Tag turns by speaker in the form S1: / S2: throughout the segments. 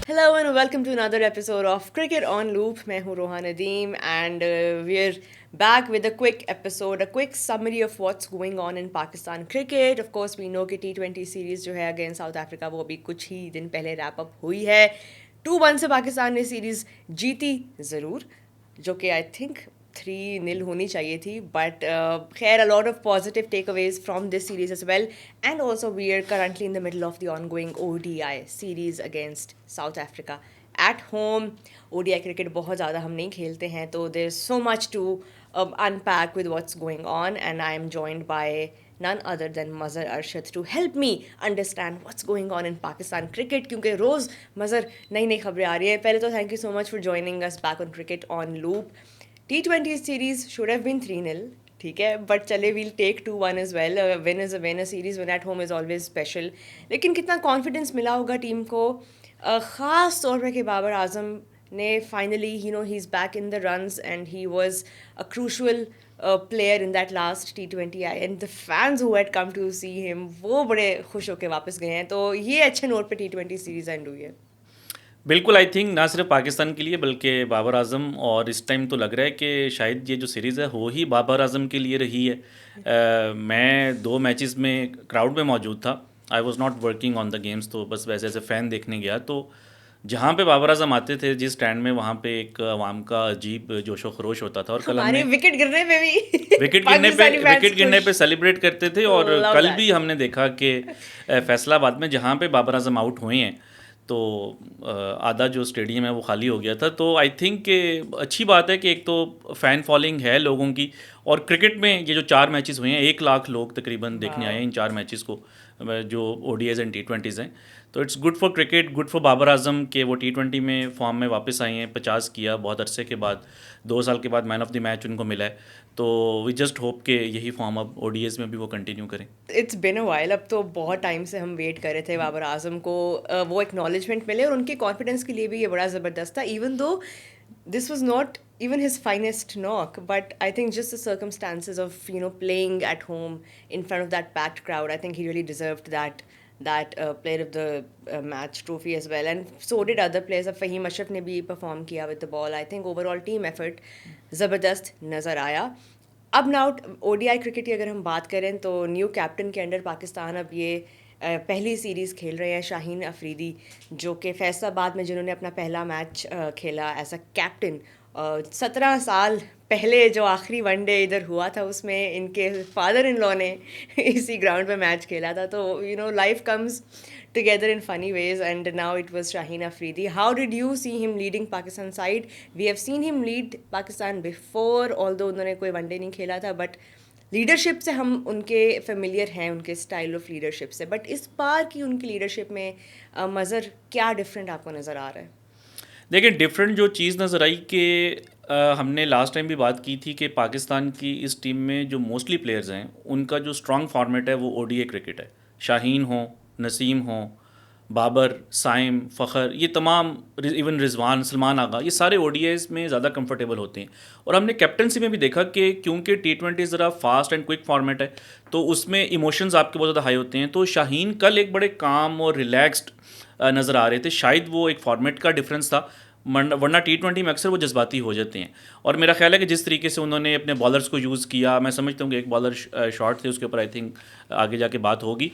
S1: Hello and welcome to another episode of Cricket on Loop. मैं हूँ रोहा Nadeem and we're back with a quick episode, a quick summary of what's going on in Pakistan cricket. Of course, we know कि T20 series जो है against South Africa वो अभी कुछ ही दिन पहले wrap up हुई है. 2-1 से पाकिस्तान ने सीरीज जीती ज़रूर, जो कि आई थिंक 3-0 होनी चाहिए थी, बट खैर a lot of positive takeaways from this series as well. And also we are currently in the middle of the ongoing ODI series against South Africa at home. ODI cricket बहुत ज़्यादा हम नहीं खेलते हैं, तो there is so much to unpack with what's going on, and I am joined by none other than Mazhar Arshad to help me understand what's going on in Pakistan cricket, क्योंकि रोज़ मज़र नई नई खबरें आ रही है. पहले तो thank you so much for joining us back on cricket on loop. T20 series should have been 3-0, ठीक है, बट चले we'll take 2-1 as well. Win is a win. A series win at home is always special. लेकिन कितना confidence मिला होगा team को, ख़ास तौर पे कि बाबर आजम ने finally he is back in the runs and he was a crucial player in that last T20 and the fans who had come to see him वो बड़े खुश होकर वापस गए हैं. तो ये अच्छे नोट पे T20 सीरीज एंड हुई है.
S2: बिल्कुल, आई थिंक ना सिर्फ पाकिस्तान के लिए बल्कि बाबर आजम, और इस टाइम तो लग रहा है कि शायद ये जो सीरीज़ है वो ही बाबर आजम के लिए रही है. मैं 2 मैचेस में क्राउड में मौजूद था. I was not working on the games, तो बस वैसे ऐसे फ़ैन देखने गया. तो जहाँ पे बाबर आजम आते थे जिस स्टैंड में, वहाँ पे एक आवाम का अजीब जोशो खरोश होता था. और कल
S1: हमारे
S2: हमने
S1: विकेट गिरने पे भी
S2: विकेट गिरने पे सेलिब्रेट करते थे. और
S1: Love
S2: कल
S1: that.
S2: भी हमने देखा कि फैसलाबाद में जहाँ पे बाबर आजम आउट हुए हैं, तो आधा जो स्टेडियम है वो खाली हो गया था. तो आई थिंक कि अच्छी बात है कि एक तो फ़ैन फॉलोइंग है लोगों की. और क्रिकेट में ये जो 4 मैचेस हुए हैं, 1 लाख लोग तकरीबन देखने आए हैं इन 4 मैचेस को, जो ODIs एंड T20s हैं. तो it's good for cricket, good for Babar Azam कि वो T20 में फॉर्म में वापस आए हैं. 50 किया बहुत अरसे के बाद, 2 साल के बाद मैन ऑफ द मैच उनको मिला है. तो वी जस्ट होप कि यही फॉर्म अब ODIs में भी वो कंटिन्यू करें.
S1: It's been a while. अब तो बहुत टाइम से हम वेट कर रहे थे बाबर आजम को वो एक्नॉलेजमेंट मिले, और उनके कॉन्फिडेंस के लिए भी ये बड़ा ज़बरदस्त था. Even though this was not even his finest knock, but I think just the circumstances of playing at home in front of that packed crowd, I think he really deserved that player of the match trophy as well. And so did other players. अब फहीम अशरफ ने भी perform किया with the ball. I think overall team effort ज़बरदस्त नज़र आया. अब now ODI cricket की अगर हम बात करें तो न्यू कैप्टन के अंडर पाकिस्तान अब ये पहली सीरीज़ खेल रहे हैं शाहीन अफरीदी, जो कि फैसलाबाद में जिन्होंने अपना पहला मैच खेला एज अ कैप्टन. 17 साल पहले जो आखिरी वनडे इधर हुआ था उसमें इनके फादर इन लॉ ने इसी ग्राउंड पे मैच खेला था. तो life comes together in funny ways, and now it was Shaheen Afridi. How did you see him leading Pakistan side? We have seen him lead Pakistan before, although उन्होंने कोई one day नहीं खेला था, but leadership से हम उनके familiar हैं, उनके स्टाइल ऑफ लीडरशिप से. बट इस बार की उनकी लीडरशिप में मज़र क्या डिफरेंट आपको नज़र आ रहा है?
S2: देखिए, डिफरेंट जो चीज़ नज़र आई कि हमने लास्ट टाइम भी बात की थी कि पाकिस्तान की इस टीम में जो मोस्टली प्लेयर्स हैं उनका जो स्ट्रॉन्ग फॉर्मेट है वो ODI क्रिकेट है. शाहीन हो, नसीम हो, बाबर, साइम, फ़खर, ये तमाम, इवन रिजवान, सलमान आगा, ये सारे ODIs में ज़्यादा कंफर्टेबल होते हैं. और हमने कैप्टनसी में भी देखा कि क्योंकि T20 ज़रा फास्ट एंड क्विक फॉर्मेट है, तो उसमें इमोशंस आपके बहुत ज़्यादा हाई होते हैं. तो शाहीन कल एक बड़े काम और रिलैक्स्ड नज़र आ रहे थे. शायद वो एक फॉर्मेट का डिफरेंस था, वरना T20 में अक्सर वो जज्बाती हो जाते हैं. और मेरा ख्याल है कि जिस तरीके से उन्होंने अपने बॉलर्स को यूज़ किया, मैं समझता हूँ कि एक बॉलर शॉर्ट थे, उसके ऊपर आई थिंक आगे जाके बात होगी,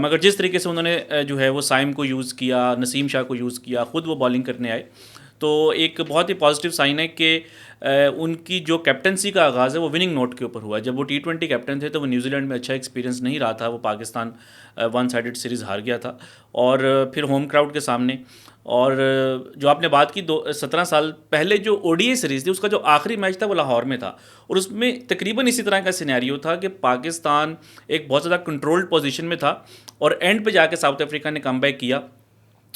S2: मगर जिस तरीके से उन्होंने जो है वो साइम को यूज़ किया, नसीम शाह को यूज़ किया, ख़ुद वो बॉलिंग करने आए, तो एक बहुत ही पॉजिटिव साइन है कि उनकी जो कैप्टनसी का आगाज़ है वो विनिंग नोट के ऊपर हुआ है. जब वो T20 कैप्टन थे तो वो न्यूजीलैंड में अच्छा एक्सपीरियंस नहीं रहा था, वो पाकिस्तान 1 साइडेड सीरीज़ हार गया था, और फिर होम क्राउड के सामने. और जो आपने बात की 17 साल पहले जो ODI सीरीज़ थी उसका जो आखिरी मैच था वो लाहौर में था, और उसमें तकरीबन इसी तरह का सिनेरियो था कि पाकिस्तान एक बहुत ज़्यादा कंट्रोल्ड पोजीशन में था, और एंड पे जाके साउथ अफ्रीका ने कमबैक किया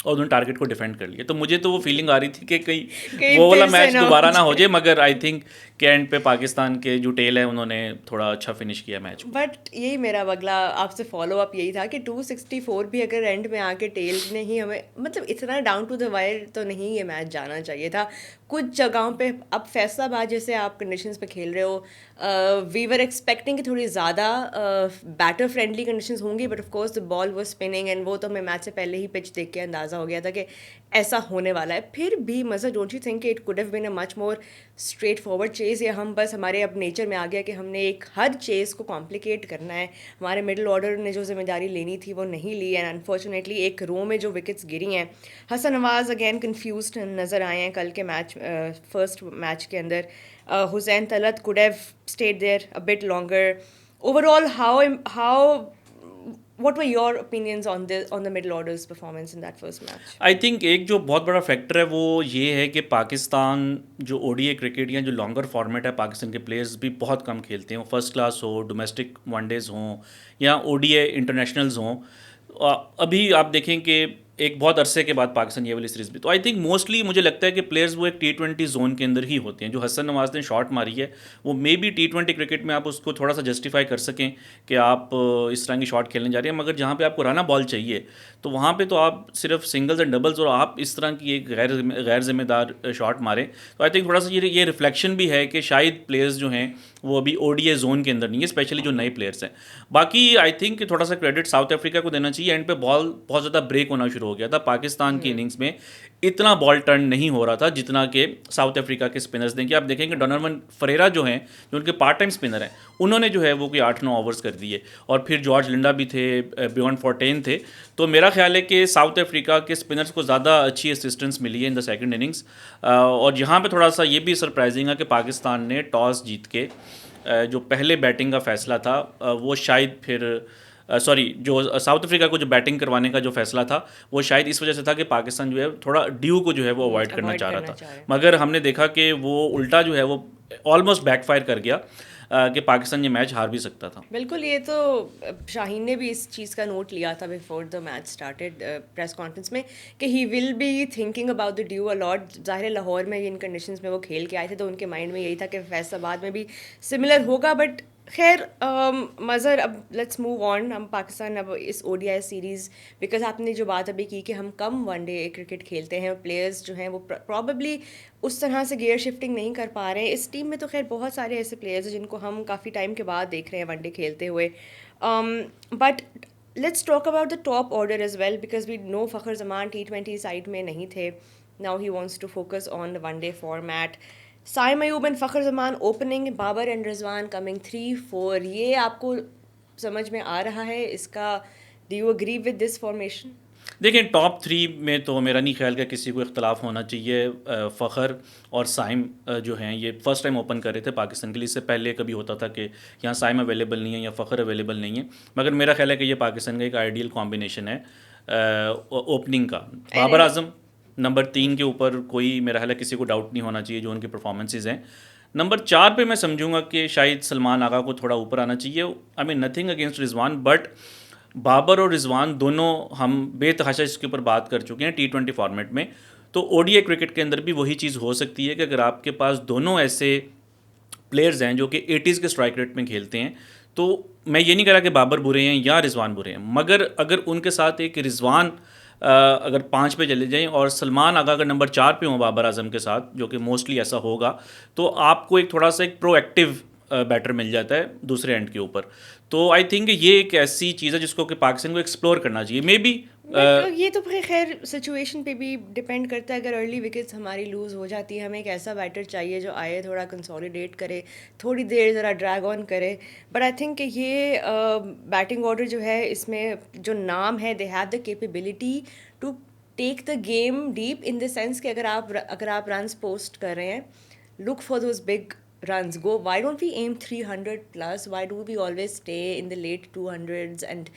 S2: और उन्होंने टारगेट को डिफेंड कर लिया। तो मुझे तो वो फीलिंग आ रही थी कि कहीं
S1: कहीं
S2: वो वाला
S1: फिर से
S2: मैच
S1: ना हो
S2: दोबारा ना हो
S1: जाए।
S2: जाए, मगर आई थिंक के एंड पे पाकिस्तान के जो टेल है उन्होंने थोड़ा अच्छा फिनिश किया मैच को।
S1: बट यही मेरा अगला आपसे फॉलो अप यही था कि 264 भी अगर एंड में आके टेल ने ही हमें, मतलब इतना डाउन टू द वायर तो नहीं ये मैच जाना चाहिए था। कुछ जगहों पे अब फैसलाबाद जैसे आप कंडीशंस पे खेल रहे हो, वी वर एक्सपेक्टिंग कि थोड़ी ज़्यादा बैटर फ्रेंडली कंडीशंस होंगी, but of course the ball was spinning and वो तो हमें मैच से पहले ही पिच देख के अंदाज़ा हो गया था कि ऐसा होने वाला है। फिर भी मज़ा, don't you think it could have been a much more straightforward chase, या हम बस हमारे अब नेचर में आ गया कि हमने एक हर चेज़ को कॉम्प्लिकेट करना है। हमारे मिडिल ऑर्डर ने जो जिम्मेदारी लेनी थी वो नहीं ली, एंड अनफॉर्चुनेटली एक रो में जो विकेट्स गिरी हैं, हसन नवाज अगेन कंफ्यूज नज़र आए हैं कल के मैच, फर्स्ट मैच के अंदर। Hussain Talat could have stayed there a bit longer. Overall how what were your opinions on the middle order's performance in that first match?
S2: I think एक जो बहुत बड़ा फैक्टर है वो ये है कि पाकिस्तान जो ओडीआई क्रिकेट या जो लॉन्गर फॉर्मेट है, पाकिस्तान के प्लेयर्स भी बहुत कम खेलते हैं, वो फर्स्ट क्लास हो, डोमेस्टिक वनडेज़ हों या ओडीआई इंटरनेशनल्स हों। अभी आप देखें कि एक बहुत अरसे के बाद पाकिस्तान ये वाली सीरीज़ भी, तो आई थिंक मोस्टली मुझे लगता है कि प्लेयर्स वो एक T20 जोन के अंदर ही होते हैं। जो हसन नवाज ने शॉट मारी है वो मे बी T20 क्रिकेट में आप उसको थोड़ा सा जस्टिफाई कर सकें कि आप इस तरह की शॉट खेलने जा रहे हैं, मगर जहाँ पे आपको रना बॉल चाहिए तो वहाँ पे तो आप सिर्फ सिंगल्स एंड डबल्स और आप इस तरह की एक गैर जिम्मेदार शॉट मारें। तो आई थिंक थोड़ा सा ये रिफ्लेक्शन भी है कि शायद प्लेयर्स जो हैं वो अभी ओडीआई जोन के अंदर नहीं है, स्पेशली जो नए प्लेयर्स हैं। बाकी आई थिंक थोड़ा सा क्रेडिट साउथ अफ्रीका को देना चाहिए, एंड पे बॉल बहुत ज़्यादा ब्रेक होना शुरू हो गया था। पाकिस्तान की इनिंग्स में इतना बॉल टर्न नहीं हो रहा था जितना कि साउथ अफ्रीका के स्पिनर्स ने किया। आप देखेंगे डोनोवन फरेरा जो हैं, जो उनके पार्ट टाइम स्पिनर हैं, उन्होंने जो है वो कोई 8-9 ओवर्स कर दिए, और फिर जॉर्ज लिंडा भी थे, बियॉन्ड फोर्टेन थे। तो मेरा ख्याल है कि साउथ अफ्रीका के स्पिनर्स को ज़्यादा अच्छी असिस्टेंस मिली है इन द सेकंड इनिंग्स। और यहाँ पे थोड़ा सा ये भी सरप्राइजिंग है कि पाकिस्तान ने टॉस जीत के जो पहले बैटिंग का फैसला था वो शायद फिर सॉरी जो साउथ अफ्रीका को जो बैटिंग करवाने का जो फैसला था वो शायद इस वजह से था कि पाकिस्तान जो है थोड़ा ड्यू को जो है वो अवॉइड करना
S1: अवॉइड
S2: चाह रहा
S1: करना
S2: था,
S1: चाह रहे हैं।
S2: मगर हमने देखा कि वो उल्टा जो है वो ऑलमोस्ट बैकफायर कर गया, कि पाकिस्तान ये मैच हार भी सकता था।
S1: बिल्कुल, ये तो शाहीन ने भी इस चीज़ का नोट लिया था before the match started press conference में, कि ही will be thinking about the dew a lot. ज़ाहिर है लाहौर में इन कंडीशंस में वो खेल के आए थे तो उनके माइंड में यही था कि फैसलाबाद में भी सिमिलर होगा, बट खैर मज़र, अब लेट्स मूव ऑन। हम पाकिस्तान अब इस ओडीआई सीरीज़, बिकॉज आपने जो बात अभी की कि हम कम वनडे क्रिकेट खेलते हैं, प्लेयर्स जो हैं वो प्रॉबली उस तरह से गियर शिफ्टिंग नहीं कर पा रहे हैं। इस टीम में तो खैर बहुत सारे ऐसे प्लेयर्स हैं जिनको हम काफ़ी टाइम के बाद देख रहे हैं वनडे खेलते हुए, but let's talk about the top order as well, because we know Fakhar Zaman T20 side में नहीं थे। Now he wants to focus on the one day format. Saim Ayub and Fakhar Zaman opening, Babar and Rizwan coming 3-4, ये आपको समझ में आ रहा है इसका? Do you agree with this formation?
S2: देखिए टॉप 3 में तो मेरा नहीं ख्याल कि किसी को इख्तलाफ होना चाहिए। फ़खर और साइम जो हैं ये फ़र्स्ट टाइम ओपन कर रहे थे पाकिस्तान के लिए। इससे पहले कभी होता था कि यहाँ साइम अवेलेबल नहीं है या फ़खर अवेलेबल नहीं है, मगर मेरा ख्याल है कि ये पाकिस्तान का एक आइडियल कॉम्बिनेशन है ओपनिंग का। बाबर आजम नंबर 3 के ऊपर कोई मेरा ख्याल है किसी को डाउट नहीं होना चाहिए जो उनकी परफॉर्मेंसेज हैं। नंबर 4 पे मैं समझूंगा कि शायद सलमान आगा को थोड़ा ऊपर आना चाहिए। I mean nothing against Rizwan, but Babar और रिजवान दोनों हम बेतहाशा इसके ऊपर बात कर चुके हैं T20 फॉर्मेट में। तो ओडीआई क्रिकेट के अंदर भी वही चीज़ हो सकती है कि अगर आपके पास दोनों ऐसे प्लेयर्स हैं जो कि 80s के स्ट्राइक रेट में खेलते हैं, तो मैं ये नहीं कह रहा कि बाबर बुरे हैं या रिजवान बुरे हैं, मगर अगर उनके साथ एक रिजवान अगर 5 पे चले जाएं और सलमान आगा अगर नंबर 4 पे हों बाबर आजम के साथ, जो कि मोस्टली ऐसा होगा, तो आपको एक थोड़ा सा एक प्रोएक्टिव बैटर मिल जाता है दूसरे एंड के ऊपर। तो आई थिंक ये एक ऐसी चीज़ है जिसको कि पाकिस्तान को एक्सप्लोर करना चाहिए मे बी।
S1: बट ये तो फिर खैर सिचुएशन पे भी डिपेंड करता है। अगर अर्ली विकेट्स हमारी लूज़ हो जाती है, हमें एक ऐसा बैटर चाहिए जो आए, थोड़ा कंसोलिडेट करे, थोड़ी देर ज़रा ड्रैग ऑन करे। बट आई थिंक ये बैटिंग ऑर्डर जो है इसमें जो नाम है, they have the capability to take the game deep, in the sense कि अगर आप रन्स पोस्ट कर रहे हैं, look for those big runs. Go. Why don't we aim 300 plus? Why do we always stay in the late 200s and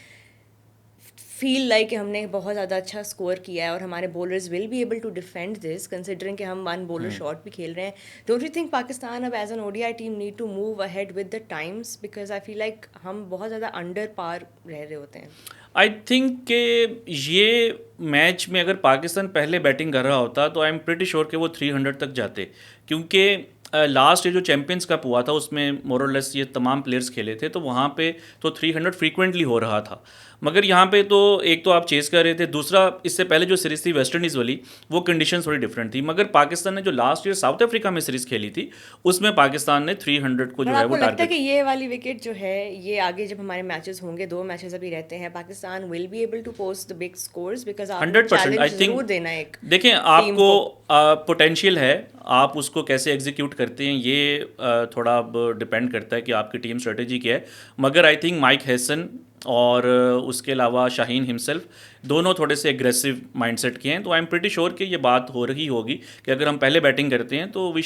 S1: feel like हमने बहुत ज़्यादा अच्छा स्कोर किया है और हमारे bowlers will be able to defend this considering कि हम वन बॉलर शॉट भी खेल रहे हैं. डोंट यू थिंक पाकिस्तान अब as an ODI team need to move ahead with the times, because I feel like हम बहुत ज़्यादा अंडर पार रह रहे होते हैं.
S2: आई थिंक कि ये मैच में अगर पाकिस्तान पहले बैटिंग कर रहा होता तो आई एम प्रिटी श्योर कि वो 300 तक जाते, क्योंकि लास्ट ये जो चैंपियंस कप हुआ था उसमें मोरलेस ये तमाम प्लेयर्स खेले थे, तो वहाँ पे तो 300 फ्रीक्वेंटली हो रहा था. मगर यहाँ पे तो एक तो आप चेस कर रहे थे, दूसरा इससे पहले जो सीरीज़ थी वेस्ट इंडीज़ वाली वो कंडीशन थोड़ी डिफरेंट थी. मगर पाकिस्तान ने जो लास्ट ईयर साउथ अफ्रीका में सीरीज़ खेली थी उसमें पाकिस्तान ने 300 को जो
S1: पर
S2: है
S1: आपको
S2: वो
S1: लगता है कि
S2: टारगेट.
S1: ये वाली विकेट जो है ये आगे जब हमारे मैचेस होंगे, 2 मैचेस अभी रहते हैं, Pakistan will be able to post the big scores, because आपको
S2: 100% आई
S1: चैलेंज
S2: थिंक.
S1: जरूर देना है एक
S2: देखें,
S1: टीम
S2: आपको
S1: को.
S2: पोटेंशियल है, आप उसको कैसे एग्जीक्यूट करते हैं ये थोड़ा अब डिपेंड करता है कि आपकी टीम स्ट्रेटेजी क्या है. मगर आई थिंक माइक हैसन और उसके अलावा शाहीन हिमसेल्फ दोनों थोड़े से एग्रेसिव माइंडसेट के हैं, तो आई एम प्रिटी श्योर कि ये बात हो रही होगी कि अगर हम पहले बैटिंग करते हैं तो we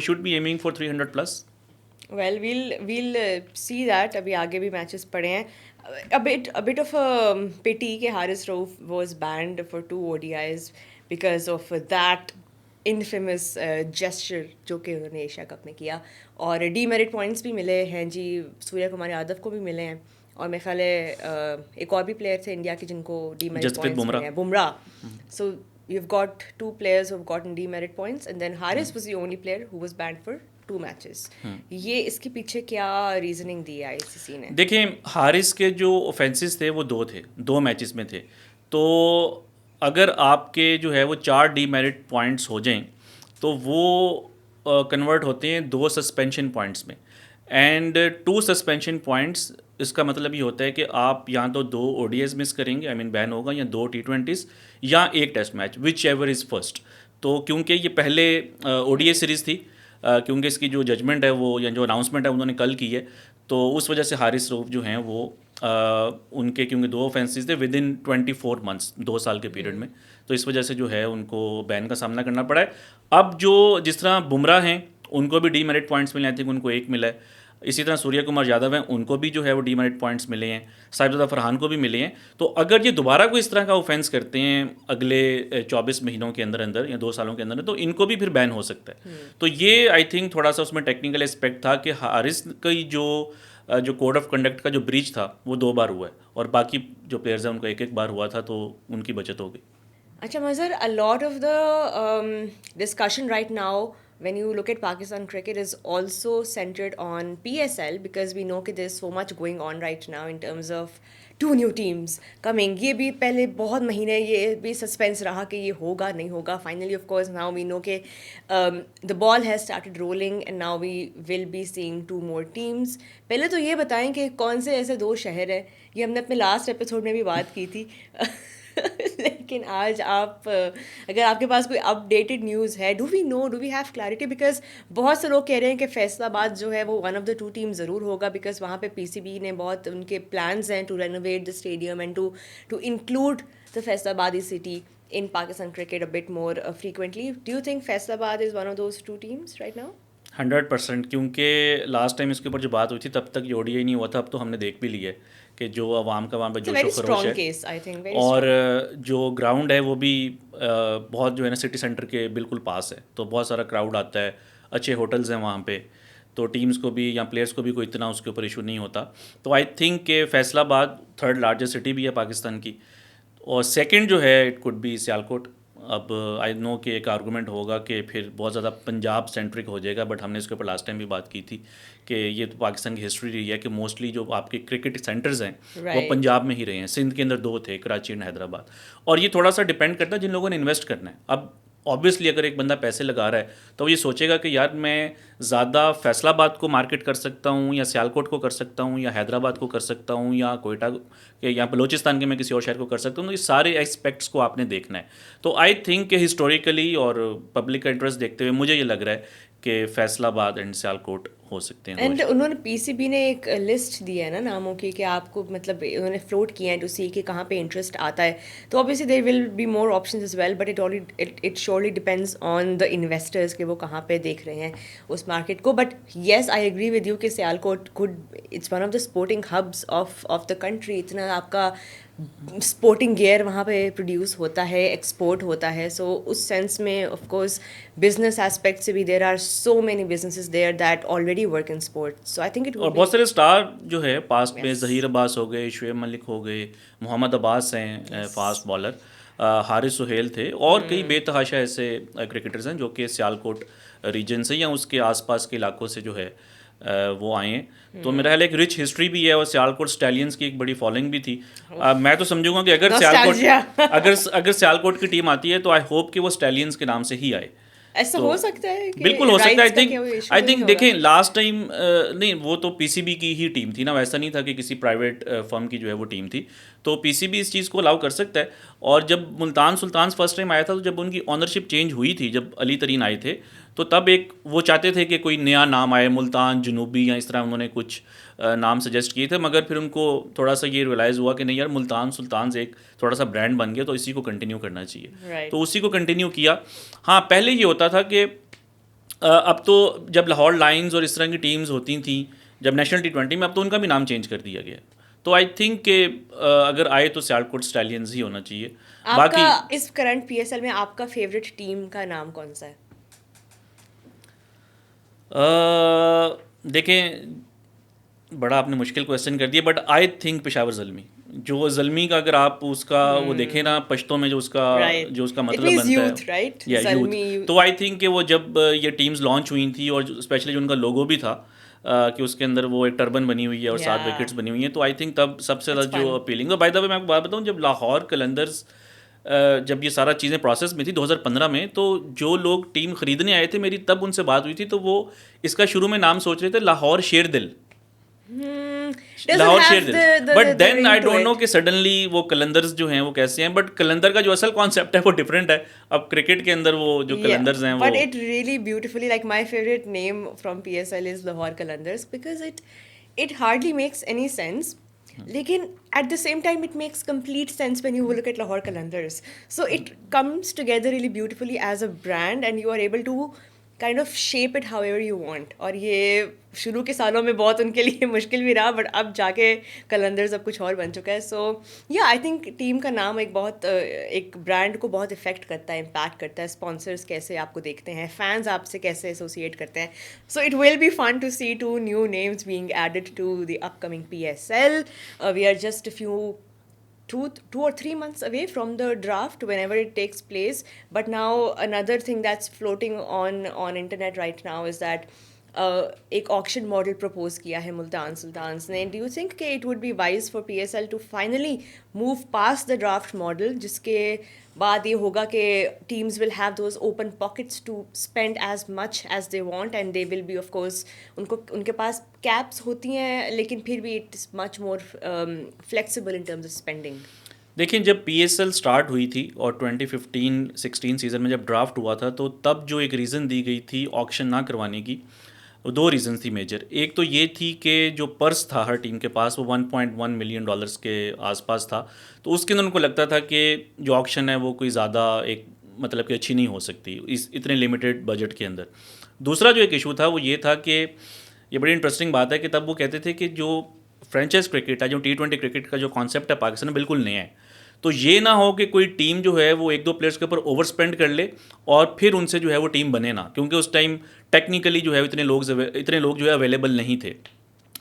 S2: should be aiming for 300 plus.
S1: Well we'll see that. अभी आगे भी मैचेस पड़े हैं. a bit of a pity कि Haris Rauf was banned for 2 ODIs because of that infamous gesture जो कि उन्होंने एशिया कप में किया. और डीमेरिट पॉइंट्स भी मिले हैं जी, सूर्य कुमार यादव को भी मिले हैं, और मेरे ख्याल है एक और भी प्लेयर थे इंडिया के जिनको डीमेरिट
S2: जसप्रीत
S1: पॉइंट्स मिले
S2: बुमराह.
S1: हैं, बुमराह. सो you've got 2 players who've gotten demerit points, and then Haris was the only player who was banned for 2 matches. ये इसके पीछे क्या रीजनिंग दी है आईसीसी ने?
S2: देखें, हारिस के जो ऑफेंसेस थे वो 2 मैचेस में थे, तो अगर आपके जो है वो 4 डीमेरिट पॉइंट्स हो जाएं तो वो कन्वर्ट होते हैं 2 सस्पेंशन पॉइंट्स में. एंड 2 सस्पेंशन पॉइंट्स इसका मतलब ये होता है कि आप या तो 2 ओडीएस मिस करेंगे, आई मीन बैन होगा, या 2 T20s या 1 test match, whichever is first. तो क्योंकि ये पहले ओडीए सीरीज़ थी, क्योंकि इसकी जो जजमेंट है वो या जो अनाउंसमेंट है उन्होंने कल की है, तो उस वजह से हारिस रऊफ जो हैं वो उनके क्योंकि 2 ऑफेंसेस थे विद इन 24 मंथ्स, 2 साल के पीरियड में, तो इस वजह से जो है उनको बैन का सामना करना पड़ा है. अब जो जिस तरह बुमराह हैं उनको भी डीमेरिट पॉइंट्स मिले, आई थिंक उनको 1 मिला है. इसी तरह सूर्य कुमार यादव हैं, उनको भी जो है वो डीमेरिट पॉइंट्स मिले हैं. साहिबजादा फरहान को भी मिले हैं. तो अगर ये दोबारा कोई इस तरह का ऑफेंस करते हैं अगले 24 महीनों के अंदर अंदर या 2 सालों के अंदर, तो इनको भी फिर बैन हो सकता है. तो ये आई थिंक थोड़ा सा उसमें टेक्निकल एस्पेक्ट था कि हारिस की जो कोड ऑफ कंडक्ट का जो ब्रीच था वो 2 बार हुआ है, और बाकी जो प्लेयर्स हैं उनको 1 बार हुआ था, तो उनकी बचत हो गई.
S1: अच्छा Mazhar, a lot of the discussion right now when you look at Pakistan cricket is also centered on PSL, because we know that there's so much going on right now in terms of 2 new teams coming. ये भी पहले बहुत महीने ये भी suspense रहा कि ये होगा नहीं होगा. Finally of course now we know कि the ball has started rolling and now we will be seeing 2 more teams. पहले तो ये बताएं कि कौन से ऐसे 2 शहर हैं. ये हमने अपने लास्ट एपिसोड में भी बात की थी लेकिन आज आप अगर आपके पास कोई अपडेटेड न्यूज़ है, do we have clarity, because बहुत से लोग कह रहे हैं कि फैसलाबाद जो है वो 1 of the 2 टीम ज़रूर होगा, बिकॉज वहाँ पे पीसीबी ने बहुत उनके प्लान्स हैं to renovate the stadium and to include the फैसलाबादी city in Pakistan cricket a bit more frequently. Do you think Faisalabad is one of those 2 teams right now?
S2: 100%, क्योंकि लास्ट टाइम इसके ऊपर जो बात हुई थी तब तक ये ओडीआई नहीं हुआ था. अब तो हमने देख भी लिया है कि जो आवाम का वहाँ पे
S1: It's a
S2: जोशो
S1: very
S2: खरोश
S1: strong
S2: है,
S1: case, I think. Very
S2: और
S1: strong.
S2: जो ग्राउंड है वो भी बहुत जो है ना सिटी सेंटर के बिल्कुल पास है, तो बहुत सारा क्राउड आता है, अच्छे होटल्स हैं वहाँ पे, तो टीम्स को भी या प्लेयर्स को भी कोई इतना उसके ऊपर इशू नहीं होता. तो आई थिंक कि फैसलाबाद 3rd लार्जेस्ट सिटी भी है पाकिस्तान की, और सेकंड जो है इट कुड बी सियालकोट. अब आई नो कि एक आर्गूमेंट होगा कि फिर बहुत ज़्यादा पंजाब सेंट्रिक हो जाएगा, बट हमने इसके ऊपर लास्ट टाइम भी बात की थी कि ये तो पाकिस्तान की हिस्ट्री रही है कि मोस्टली जो आपके क्रिकेट सेंटर्स हैं वो पंजाब में ही रहे हैं. सिंध के अंदर 2 थे, कराची एंड हैदराबाद. और ये थोड़ा सा डिपेंड करता है जिन लोगों ने इन्वेस्ट करना है. अब ऑब्वियसली अगर एक बंदा पैसे लगा रहा है तो वो ये सोचेगा कि यार मैं ज़्यादा फैसलाबाद को मार्केट कर सकता हूँ, या सियालकोट को कर सकता हूँ, या हैदराबाद को कर सकता हूँ, या कोयटा के या बलूचिस्तान के मैं किसी और शहर को कर सकता हूँ. तो ये सारे एस्पेक्ट्स को आपने देखना है. तो आई थिंक कि हिस्टोरिकली और पब्लिक का इंटरेस्ट देखते हुए मुझे ये लग रहा है कि फैसलाबाद एंड सियालकोट हो सकते हैं.
S1: एंड उन्होंने पीसीबी ने एक लिस्ट दी है ना नामों की कि आपको मतलब उन्होंने फ्लोट किया है टू सी कि कहाँ पे इंटरेस्ट आता है. तो obviously there will be more options as well, but it surely depends on the investors कि वो कहाँ पे देख रहे हैं उस मार्केट को. But yes, I agree with you कि Sialkot could, it's one of the sporting hubs of the country. इतना आपका स्पोर्टिंग गियर वहाँ पे प्रोड्यूस होता है, एक्सपोर्ट होता है, सो उस सेंस में ऑफ कोर्स बिजनेस एस्पेक्ट से भी there are so many businesses there that already work in sport, so I think it
S2: और
S1: वुड बी
S2: बहुत सारे स्टार जो है पास्ट में,
S1: यस
S2: ज़हीर अब्बास हो गए, शुएब मलिक हो गए, मोहम्मद अब्बास हैं
S1: yes
S2: fast bowler, Haris Sohail थे, और कई बेतहाशा ऐसे क्रिकेटर्स हैं जो कि सियालकोट रीजन से या उसके आसपास के इलाकों से जो है वो आए हैं। तो मेरा ख्याल है एक रिच हिस्ट्री भी है, और सियालकोट स्टैलियंस की एक बड़ी फॉलोइंग भी थी। मैं तो समझूंगा कि अगर
S1: नॉस्टैल्जिया
S2: सियालकोट अगर सियालकोट की टीम आती है तो आई होप कि वो स्टैलियंस के नाम से ही आए।
S1: ऐसा
S2: तो
S1: हो सकता है कि
S2: बिल्कुल हो सकता है।
S1: राइट्स का क्या इशू
S2: आई
S1: तो नहीं
S2: थिंक
S1: होगा?
S2: देखें लास्ट टाइम नहीं, वो तो पीसीबी की ही टीम थी ना, वैसा नहीं था कि किसी प्राइवेट फर्म की जो है वो टीम थी। तो पीसीबी इस चीज़ को अलाउ कर सकता है। और जब मुल्तान सुल्तान फर्स्ट टाइम आया था, तो जब उनकी ऑनरशिप चेंज हुई थी, जब अली तरीन आए थे, तो तब एक वो चाहते थे कि कोई नया नाम आए, मुल्तान जुनूबी या इस तरह उन्होंने कुछ नाम सजेस्ट किए थे, मगर फिर उनको थोड़ा सा ये रियलाइज़ हुआ कि नहीं यार, मुल्तान सुल्तान से एक थोड़ा सा ब्रांड बन गया, तो इसी को कंटिन्यू करना चाहिए।
S1: राइट
S2: तो उसी को कंटिन्यू किया। हाँ, पहले ये होता था कि अब तो जब लाहौर लायंस और इस तरह की टीम्स होती थी जब नेशनल T20 में, अब तो उनका भी नाम चेंज कर दिया गया है। तो आई थिंक कि अगर आए तो सियालकोट स्टैलियंस ही होना चाहिए।
S1: आपका
S2: बाकी
S1: इस करंट पीएसएल में आपका फेवरेट टीम का नाम कौन सा है?
S2: देखें, बड़ा आपने मुश्किल क्वेश्चन कर दिया, but I think Peshawar Zalmi. जो ज़ल्मी का अगर आप उसका वो देखें ना, पश्तो में
S1: राइट,
S2: जो उसका
S1: इट
S2: मतलब
S1: मींस
S2: बनता
S1: यूथ,
S2: है,
S1: राइट,
S2: या यूथ।
S1: जल्मी।
S2: तो आई थिंक कि वो जब ये टीम्स लॉन्च हुई थी, और स्पेशली जो उनका लोगो भी था, कि उसके अंदर वो एक टर्बन बनी हुई है और
S1: या
S2: 7 विकेट्स बनी हुई हैं, तो आई थिंक तब सबसे
S1: इट्स
S2: ज़्यादा जो
S1: फन।
S2: अपीलिंग। तो बाय द वे मैं आपको बात बताऊँ, जब लाहौर कलंदर्स जब ये सारा चीज़ें प्रोसेस में थी 2015 में, तो जो लोग टीम खरीदने आए थे, मेरी तब उनसे बात हुई थी, तो वो इसका शुरू में नाम सोच रहे थे लाहौर शेर दिल,
S1: Doesn't
S2: लाहौर शेर
S1: have
S2: दिल।
S1: the
S2: but
S1: the
S2: then
S1: ring
S2: I
S1: to
S2: don't know
S1: it.
S2: कि सडनली वो कलंदर्स जो हैं वो कैसे हैं, बट कलंदर का जो असल कॉन्सेप्ट है वो डिफरेंट है। अब क्रिकेट के अंदर वो जो
S1: Yeah,
S2: कलंदर्स हैं वो
S1: but it really beautifully, like my favorite name from PSL is Lahore Kalandars because it hardly makes any sense. Lekin at the same time it makes complete sense when you look at Lahore Kalandars. So it comes together really beautifully as a brand and you are able to kind of shape it however you want. और ये शुरू के सालों में बहुत उनके लिए मुश्किल भी रहा, बट अब जाके कलंदर्स अब कुछ और बन चुका है। सो या आई थिंक टीम का नाम एक बहुत एक ब्रांड को बहुत इफेक्ट करता है, इम्पैक्ट करता है। स्पॉन्सर्स कैसे आपको देखते हैं, फैंस आपसे कैसे एसोसिएट करते हैं। So it will be fun to see 2 new names being added to the upcoming PSL. We are just a few 2 or 3 months away from the draft whenever it takes place. But now another thing that's floating on internet right now is that एक auction model propose किया है मुल्तान सुल्तान्स ने। Do you think कि it would be wise for PSL to finally move past the draft model, जिसके बाद ये होगा कि teams will have those open pockets to spend as much as they want and they will be of course, उनके पास caps होती हैं लेकिन फिर भी it is much more flexible in terms of spending.
S2: देखिए, जब पीएसएल स्टार्ट हुई थी और 2015-16 सीज़न में जब ड्राफ्ट हुआ था, तो तब जो एक रीज़न दी गई थी ऑक्शन ना करवाने की, वो 2 रीज़न्स थी मेजर। एक तो ये थी कि जो पर्स था हर टीम के पास वो $1.1 मिलियन के आसपास था, तो उसके अंदर उनको लगता था कि जो ऑक्शन है वो कोई ज़्यादा एक मतलब कि अच्छी नहीं हो सकती इस इतने लिमिटेड बजट के अंदर। दूसरा जो एक इशू था वो ये था कि ये बड़ी इंटरेस्टिंग बात है कि तब वो कहते थे कि जो फ्रेंचाइज क्रिकेट है, जो T20 क्रिकेट का जो कॉन्सेप्ट है पाकिस्तान में, बिल्कुल नया है। तो ये ना हो कि कोई टीम जो है वो 1-2 प्लेयर्स के ऊपर ओवर स्पेंड कर ले और फिर उनसे जो है वो टीम बने ना, क्योंकि उस टाइम टेक्निकली जो है इतने लोग जो है अवेलेबल नहीं थे।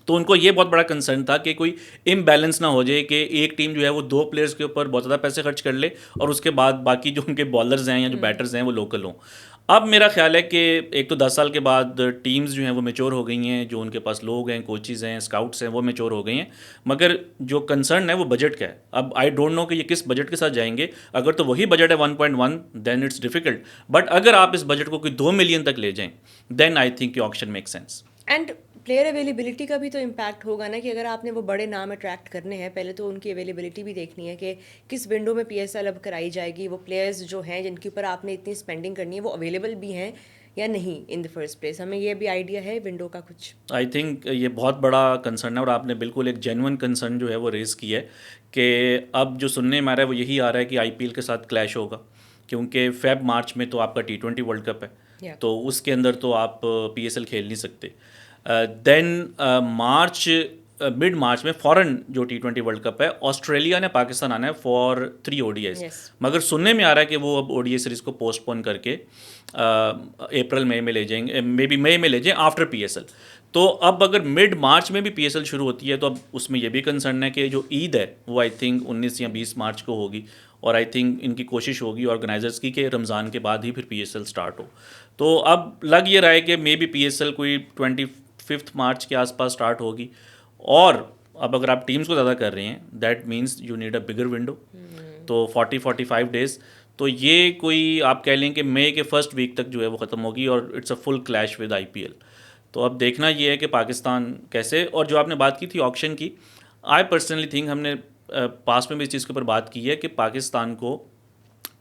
S2: तो उनको ये बहुत बड़ा कंसर्न था कि कोई इम्बैलेंस ना हो जाए कि एक टीम जो है वो 2 प्लेयर्स के ऊपर बहुत ज़्यादा पैसे खर्च कर ले और उसके बाद बाकी जो उनके बॉलर्स हैं या जो बैटर्स हैं वो लोकल हों। अब मेरा ख्याल है कि एक तो 10 साल के बाद टीम्स जो हैं वो मैच्योर हो गई हैं, जो उनके पास लोग हैं, कोचेज़ हैं, स्काउट्स हैं, वो मैच्योर हो गई हैं। मगर जो कंसर्न है वो बजट का है। अब आई डोंट नो कि ये किस बजट के साथ जाएंगे। अगर तो वही बजट है 1.1, देन इट्स डिफिकल्ट। बट अगर आप इस बजट को कोई 2 मिलियन तक ले जाएं, then I think auction make sense.
S1: And player availability का भी तो इम्पैक्ट होगा ना, कि अगर आपने वो बड़े नाम अट्रैक्ट करने हैं, पहले तो उनकी अवेलेबिलिटी भी देखनी है कि किस विंडो में पीएसएल अब कराई जाएगी। वो प्लेयर्स जो हैं जिनके ऊपर आपने इतनी स्पेंडिंग करनी है वो अवेलेबल भी हैं या नहीं इन द फर्स्ट प्लेस। हमें ये भी आइडिया है विंडो का कुछ?
S2: आई थिंक ये बहुत बड़ा कंसर्न है और आपने बिल्कुल एक जेन्युइन कंसर्न जो है वो रेज़ किया है कि अब जो सुनने में आ रहा है वो यही आ रहा है कि आईपीएल के साथ क्लैश होगा, क्योंकि फेब मार्च में तो आपका T20 वर्ल्ड कप है।
S1: Yeah.
S2: तो उसके अंदर तो आप पीएसएल खेल नहीं सकते। देन मार्च मिड मार्च में फ़ौरन जो T20 वर्ल्ड कप है, ऑस्ट्रेलिया ने पाकिस्तान आना है फॉर 3 ODIs।
S1: Yes.
S2: मगर सुनने में आ रहा है कि वो अब ODI सीरीज़ को पोस्टपोन करके अप्रैल मई में ले जाएंगे, मे बी मई में ले जाएं आफ्टर PSL। तो अब अगर मिड मार्च में भी PSL शुरू होती है तो अब उसमें ये भी कंसर्न है कि जो ईद है वो आई थिंक 19 या 20 मार्च को होगी, और आई थिंक इनकी कोशिश होगी ऑर्गेनाइजर्स की कि रमज़ान के बाद ही फिर PSL स्टार्ट हो। तो अब लग ये रहा है कि मे बी PSL कोई 25 मार्च के आसपास स्टार्ट होगी। और अब अगर आप टीम्स को ज़्यादा कर रहे हैं that means you need a bigger window, तो 40-45 डेज, तो ये कोई आप कह लें कि मई के फर्स्ट वीक तक जो है वो ख़त्म होगी, और it's a full clash with IPL। तो अब देखना ये है कि पाकिस्तान कैसे, और जो आपने बात की थी ऑक्शन की, आई पर्सनली थिंक हमने पास में भी इस चीज़ के ऊपर बात की है कि पाकिस्तान को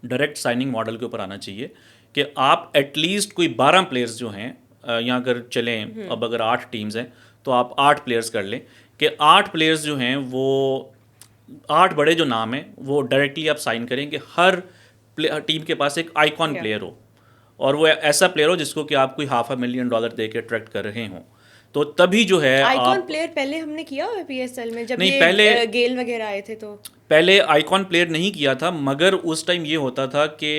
S2: डायरेक्ट साइनिंग मॉडल के ऊपर आना चाहिए कि आप एटलीस्ट कोई 12 प्लेयर्स जो हैं, यहाँ अगर चलें अब अगर 8 टीम्स हैं तो आप 8 प्लेयर्स कर लें कि 8 प्लेयर्स जो हैं वो 8 बड़े जो नाम हैं वो डायरेक्टली आप साइन करें कि हर टीम के पास एक आइकॉन
S1: Yeah.
S2: प्लेयर हो, और वो ऐसा प्लेयर हो जिसको कि आप कोई $500,000 दे के अट्रैक्ट कर रहे हों, तो तभी जो है
S1: आइकॉन
S2: आप
S1: प्लेयर पहले हमने किया हुआ है PSL में, जब
S2: नहीं,
S1: ये
S2: पहले-
S1: गेल वगैरह आए थे तो
S2: पहले आइकॉन प्लेयर नहीं किया था, मगर उस टाइम ये होता था कि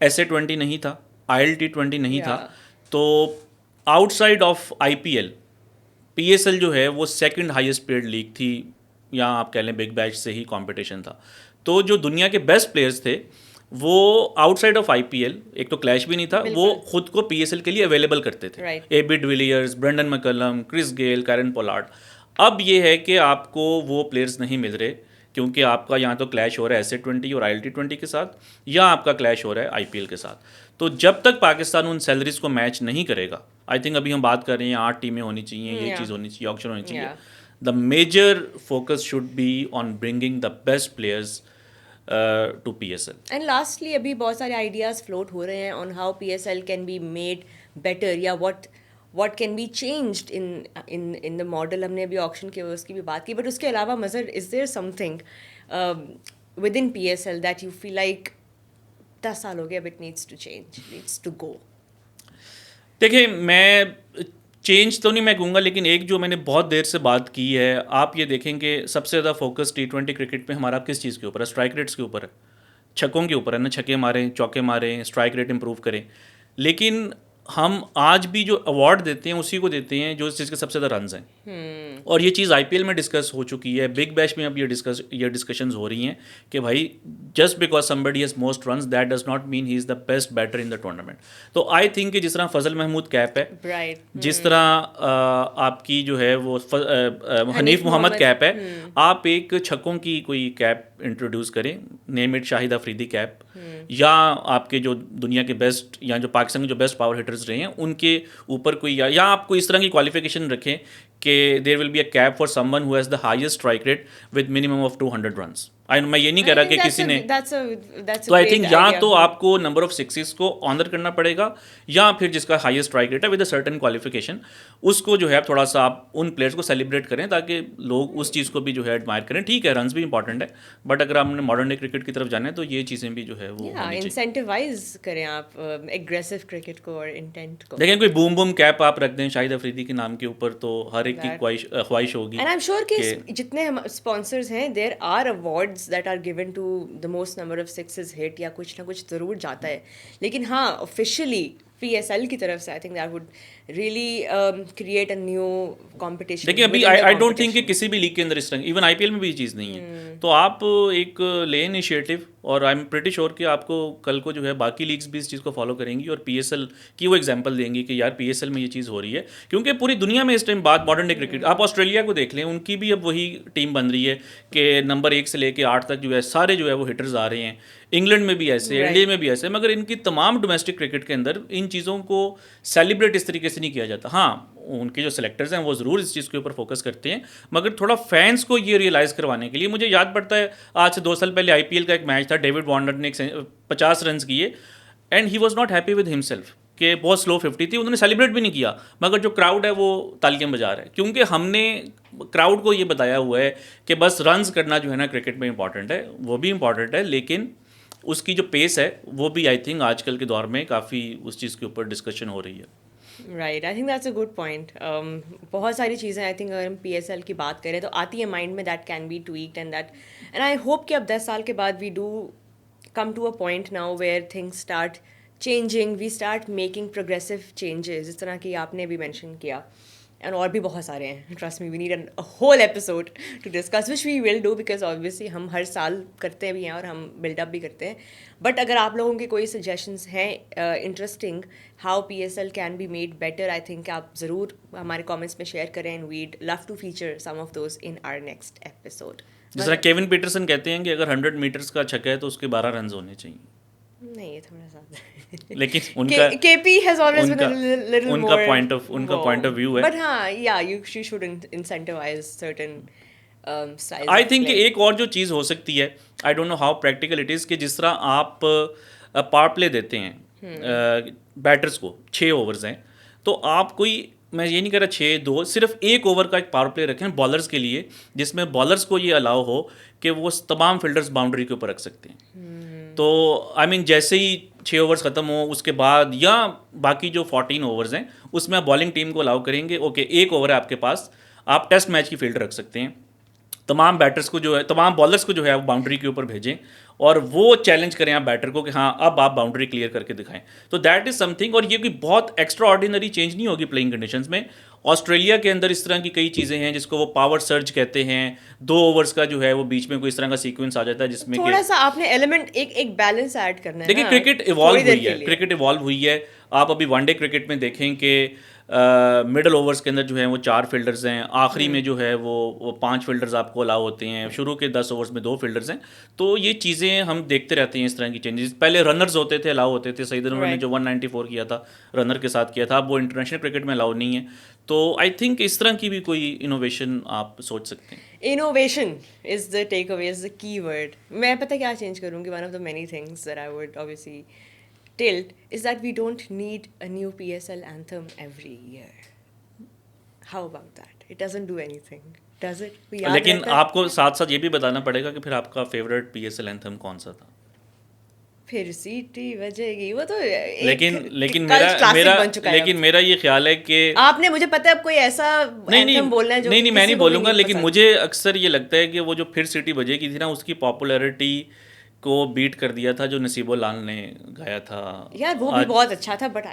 S2: SA-20 नहीं था, ILT20 नहीं था, तो आउटसाइड ऑफ IPL PSL जो है वो सेकंड हाईएस्ट पेड लीग थी, या आप कह लें बिग बैश से ही कंपटीशन था। तो जो दुनिया के बेस्ट प्लेयर्स थे वो आउटसाइड ऑफ IPL, एक तो क्लैश भी नहीं था, वो खुद को PSL के लिए अवेलेबल करते थे।
S1: Right.
S2: AB de Villiers, Brendon McCullum, Chris Gayle, Kieron Pollard. अब ये है कि आपको वो प्लेयर्स नहीं मिल रहे क्योंकि आपका यहाँ तो क्लैश हो रहा है SA-20 और ILT20 के साथ, या आपका क्लैश हो रहा है IPL के साथ। तो जब तक पाकिस्तान उन सैलरीज को मैच नहीं करेगा, आई थिंक अभी हम बात कर रहे हैं 8 टीमें होनी चाहिए, ये
S1: Yeah.
S2: चीज़ होनी चाहिए, ऑक्शन होनी चाहिए,
S1: Yeah.
S2: The major focus should be on bringing the best players to PSL।
S1: And lastly अभी बहुत सारे आइडियाज फ्लोट हो रहे हैं on how PSL can be made better, या what can be changed in the model. हमने अभी auction के उसकी भी बात की, बट उसके अलावा major is there something within PSL that you feel like 10 साल हो गए, अब it needs to change, needs to go?
S2: देखिए, मैं चेंज तो नहीं मैं कहूँगा, लेकिन एक जो मैंने बहुत देर से बात की है, आप ये देखेंगे सबसे ज़्यादा फोकस T20 क्रिकेट में हमारा किस चीज़ के ऊपर है? स्ट्राइक रेट्स के ऊपर है, छक्कों के ऊपर है ना, छक्के मारें, चौके मारें, स्ट्राइक रेट इंप्रूव करें। लेकिन हम आज भी जो अवार्ड देते हैं उसी को देते हैं जो इस चीज़ के सबसे ज़्यादा रन्स हैं। और ये चीज़ IPL में डिस्कस हो चुकी है, बिग बैश में अब ये डिस्कशंस हो रही हैं कि भाई just because somebody has most runs that does not mean he is the best batter in the tournament. तो आई थिंक कि जिस तरह फजल महमूद कैप है,
S1: राइट,
S2: जिस तरह आपकी जो है वो हनीफ मोहम्मद कैप है, आप एक छक्कों की कोई कैप इंट्रोड्यूस करें, name it Shahid Afridi cap, या आपके जो दुनिया के बेस्ट या जो पाकिस्तान के जो बेस्ट पावर हिटर्स रहे हैं उनके ऊपर कोई, या आपको इस तरह की क्वालिफिकेशन रखें कि there will be a cap for someone who has the highest strike rate with minimum of 200 runs. मैं ये नहीं कह रहा कि किसी ने, तो आई थिंक या तो आपको नंबर ऑफ सिक्सेस को ऑनर करना पड़ेगा, या फिर जिसका हाईएस्ट स्ट्राइक रेट है विद अ सर्टेन क्वालिफिकेशन उसको जो है थोड़ा सा आप उन प्लेयर्स को सेलिब्रेट करें ताकि लोग उस चीज़ को भी जो है एडमायर करें। ठीक है, रन्स भी इंपॉर्टेंट है, बट अगर आपने मॉडर्न डे क्रिकेट की तरफ जाना है तो ये चीज़ें भी जो है वो होनी चाहिए।
S1: इंसेंटिवाइज करें आप एग्रेसिव क्रिकेट को और इंटेंट को।
S2: देखें, कोई बूम बूम कैप आप रख दें शाहिद अफरीदी के नाम के ऊपर तो हर एक की ख्वाहिश होगी।
S1: एंड आई एम श्योर कि जितने स्पॉन्सर्स हैं there are awards that are given to the most number of sixes hit, या कुछ ना कुछ ज़रूर जाता है। लेकिन हाँ, ऑफिशियली PSL की तरफ से I think that would really create a new competition.
S2: देखिए, अभी आई डोंट थिंक कि किसी भी लीग के अंदर इस तरह, इवन IPL में भी ये चीज़ नहीं है। तो आप एक ले इनिशिएटिव, और आई एम प्रीटी श्योर कि आपको कल को जो है बाकी लीग्स भी इस चीज़ को फॉलो करेंगी और PSL की वो एग्जांपल देंगी कि यार PSL में ये चीज़ हो रही है। क्योंकि पूरी दुनिया में इस टाइम बात मॉडर्न डे क्रिकेट, आप ऑस्ट्रेलिया को देख लें, उनकी भी अब वही टीम बन रही है कि नंबर 1 से लेके 8 तक जो है सारे जो है वो हिटर्स आ रहे हैं। इंग्लैंड में भी ऐसे, इंडिया में भी ऐसे, मगर इनकी तमाम डोमेस्टिक क्रिकेट के अंदर इन चीज़ों को सेलिब्रेट इस तरीके से नहीं किया जाता। हाँ, उनके जो सेलेक्टर्स हैं वो ज़रूर इस चीज़ के ऊपर फोकस करते हैं, मगर थोड़ा फैंस को ये रियलाइज़ करवाने के लिए, मुझे याद पड़ता है आज से 2 साल पहले IPL का एक मैच था, डेविड वार्नर ने 50 रन किए and he was not happy with himself कि बहुत स्लो 50 थी, उन्होंने सेलिब्रेट भी नहीं किया, मगर जो क्राउड है वो तालियां बजा रहा है, क्योंकि हमने क्राउड को ये बताया हुआ है कि बस रन्स करना जो है ना क्रिकेट में इंपॉर्टेंट है, वो भी इंपॉर्टेंट है, लेकिन उसकी जो पेस है वो भी आई थिंक आजकल के दौर में काफ़ी उस चीज़ के ऊपर डिस्कशन हो रही है।
S1: Right, I think that's a good point. बहुत सारी चीज़ें आई थिंक अगर हम PSL की बात करें तो आती है माइंड में, that can be tweaked and that, and I hope कि अब 10 साल के बाद we do come to a point now where things start changing, we start making progressive changes, जिस तरह की आपने भी mention किया. And और भी बहुत सारे हैं, trust me, we need a whole episode to discuss, which we will do because obviously हम हर साल करते भी हैं और हम build up भी करते हैं. But अगर आप लोगों के कोई suggestions हैं interesting how PSL can be made better, I think आप ज़रूर हमारे comments में share करें, and we'd love to feature some of those in our next episode.
S2: जिस तरह केविन पीटरसन कहते हैं कि अगर 100 मीटर्स का छक्का है तो उसके 12 रन होने चाहिए.
S1: नहीं, ये थोड़ा सा
S2: लेकिन उनका
S1: KP has always been a little
S2: उनका
S1: more
S2: उनका पॉइंट ऑफ व्यू है.
S1: but हाँ, yeah, you should incentivize certain styles
S2: I
S1: of
S2: think
S1: play.
S2: एक और जो चीज़ हो सकती है, I don't know how practical it is, कि जिस तरह आप पावर प्ले देते हैं बैटर्स को, 6 ओवर्स हैं, तो आप कोई, मैं ये नहीं कह रहा 6-2, सिर्फ 1 ओवर का एक पावर प्ले रखें बॉलर्स के लिए, जिसमें बॉलर्स को ये अलाउ हो कि वो तमाम फील्डर्स बाउंड्री के ऊपर रख सकते हैं. तो आई मीन जैसे ही 6 ओवर्स ख़त्म हो उसके बाद, या बाकी जो 14 ओवर्स हैं उसमें आप बॉलिंग टीम को अलाउ करेंगे, ओके 1 ओवर है आपके पास, आप टेस्ट मैच की फील्ड रख सकते हैं, तमाम बैटर्स को जो है, तमाम बॉलर्स को जो है आप बाउंड्री के ऊपर भेजें और वो चैलेंज करें आप बैटर को कि हाँ अब आप बाउंड्री क्लियर करके दिखाएं. तो दैट इज़ समथिंग. और ये कोई बहुत एक्स्ट्रा ऑर्डिनरी चेंज नहीं होगी प्लेइंग कंडीशंस में. ऑस्ट्रेलिया के अंदर इस तरह की कई चीज़ें हैं जिसको वो पावर सर्ज कहते हैं. 2 ओवर्स का जो है वो बीच में कोई इस तरह का सीक्वेंस आ जाता है जिसमें
S1: थोड़ा सा आपने एलिमेंट, एक बैलेंस ऐड करना है
S2: देखिए
S1: ना,
S2: क्रिकेट
S1: थोड़ी
S2: इवॉल्व
S1: देर
S2: हुई
S1: के
S2: है,
S1: लिए.
S2: क्रिकेट इवॉल्व हुई है. आप अभी वनडे क्रिकेट में देखें कि मिडल ओवर्स के अंदर जो है वो 4 फील्डर्स हैं, आखिरी में जो है वो 5 फील्डर्स आपको अलाउ होते हैं, शुरू के 10 ओवर्स में 2 फील्डर्स हैं. तो ये चीज़ें हम देखते रहते हैं, इस तरह की चेंजेस. पहले रनर्स होते थे, अलाउ होते थे, सईद उन्होंने
S1: Right.
S2: जो 194 किया था रनर के साथ किया था, अब वो इंटरनेशनल क्रिकेट में अलाउ नहीं है. तो आई थिंक इस तरह की भी कोई इनोवेशन आप सोच सकते हैं.
S1: Innovation is the takeaway, is the key word. मैं पता क्या चेंज करूँगी, one of the many things that I would obviously tilt is that we don't need a new PSL anthem every year. How about that? It doesn't do anything, does it? वो याद
S2: लेकिन
S1: रहता है?
S2: आपको साथ साथ ये भी बताना पड़ेगा कि फिर आपका फेवरेट PSL एंथम कौन सा था.
S1: फिर सीटी बजेगी, वो तो एक
S2: लेकिन
S1: cult
S2: मेरा
S1: classic
S2: मेरा
S1: बन चुका है
S2: लेकिन
S1: अब.
S2: मेरा ये ख्याल है कि
S1: आपने, मुझे पता है अब कोई ऐसा anthem बोलना है जो
S2: नहीं मैं
S1: किसी
S2: नहीं
S1: को भी
S2: बोलूँगा, लेकिन
S1: पसंद.
S2: मुझे अक्सर ये लगता है कि वो जो फिर सिटी बजेगी थी ना, उसकी पॉपुलैरिटी को बीट कर दिया था जो नसीबुल्लाह ने गाया था.
S1: यार वो भी बहुत अच्छा था, बट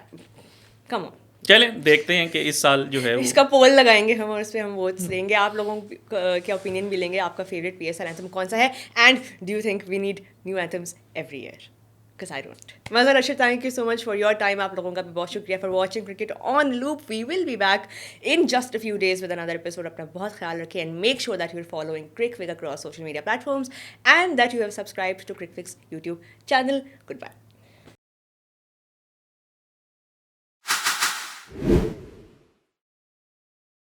S1: कम ऑन.
S2: चलें देखते हैं कि इस साल जो है वो
S1: इसका पोल लगाएंगे हम और उस पर हम वोट्स देंगे, आप लोगों के ओपिनियन भी लेंगे, आपका फेवरेट PSL एंथम कौन सा है, and do you think we need new anthems every year? Because I don't. Mazhar Rashid, thank you so much for your time. आप लोगों का भी बहुत शुक्रिया for watching Cricket on Loop. We will be back in just a few days with another episode. अपना बहुत ख्याल रखें and make sure that you're following CricVic across social media platforms and that you have subscribed to CricVic's YouTube channel. Goodbye.